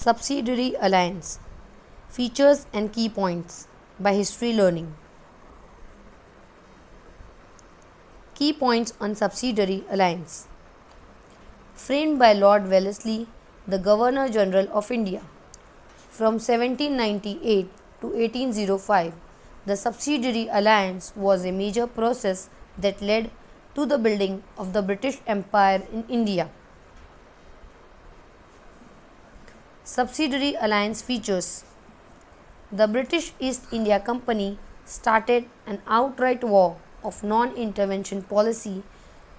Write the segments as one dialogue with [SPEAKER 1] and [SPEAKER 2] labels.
[SPEAKER 1] Subsidiary Alliance. Features and Key Points by History Learning. Key Points on Subsidiary Alliance. Framed by Lord Wellesley, the Governor General of India. From 1798 to 1805, the Subsidiary Alliance was a major process that led to the building of the British Empire in India. Subsidiary Alliance features. The British East India Company started an outright war of non-intervention policy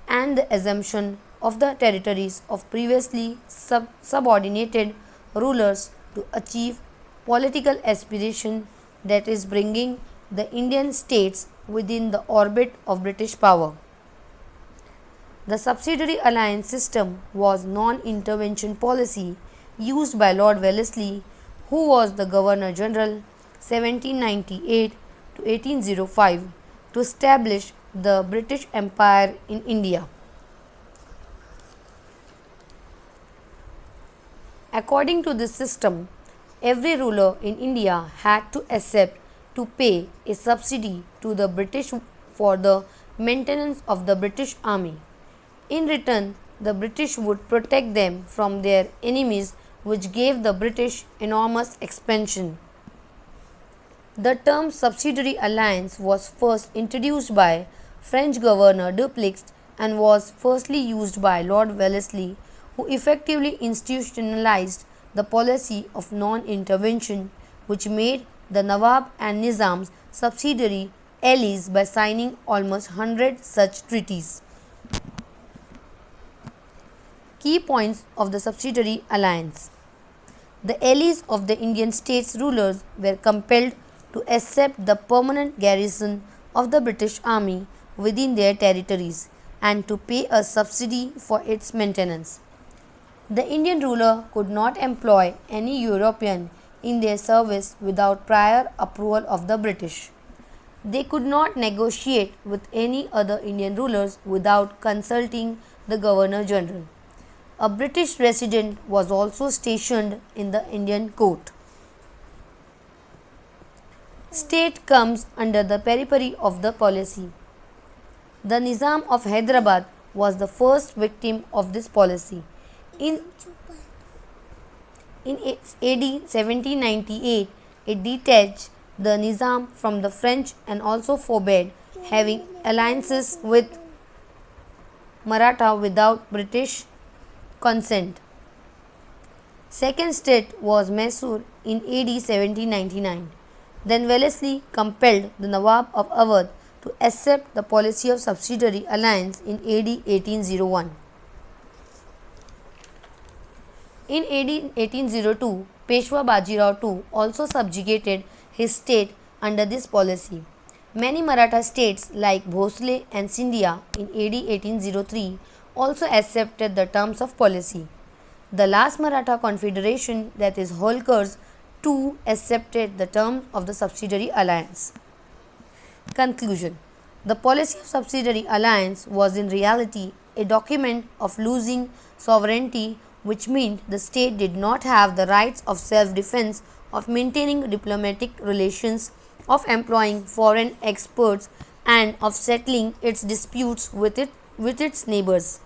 [SPEAKER 1] and the assumption of the territories of previously subordinated rulers to achieve political aspiration, that is, bringing the Indian states within the orbit of British power. The Subsidiary Alliance system was non-intervention policy used by Lord Wellesley, who was the Governor General 1798 to 1805, to establish the British Empire in India. According to this system, every ruler in India had to accept to pay a subsidy to the British for the maintenance of the British army. In return, the British would protect them from their enemies, which gave the British enormous expansion. The term Subsidiary Alliance was first introduced by French Governor Dupleix and was firstly used by Lord Wellesley, who effectively institutionalized the policy of non-intervention, which made the Nawab and Nizams subsidiary allies by signing almost 100 such treaties. Key points of the Subsidiary Alliance. The allies of the Indian states rulers were compelled to accept the permanent garrison of the British army within their territories and to pay a subsidy for its maintenance. The Indian ruler could not employ any European in their service without prior approval of the British. They could not negotiate with any other Indian rulers without consulting the Governor General. A British resident was also stationed in the Indian court. State comes under the periphery of the policy. The Nizam of Hyderabad was the first victim of this policy. In AD 1798, it detached the Nizam from the French and also forbade having alliances with Maratha without British consent. Second state was Mysore in AD 1799. Then Wellesley compelled the Nawab of Awadh to accept the policy of Subsidiary Alliance in AD 1801. In AD 1802, Peshwa Bajirao II also subjugated his state under this policy. Many Maratha states like Bhosle and Scindia in AD 1803 also accepted the terms of policy. The last Maratha confederation, that is Holkars, too accepted the terms of the Subsidiary Alliance. Conclusion. The policy of Subsidiary Alliance was in reality a document of losing sovereignty, which meant the state did not have the rights of self-defense, of maintaining diplomatic relations, of employing foreign experts, and of settling its disputes with its neighbors.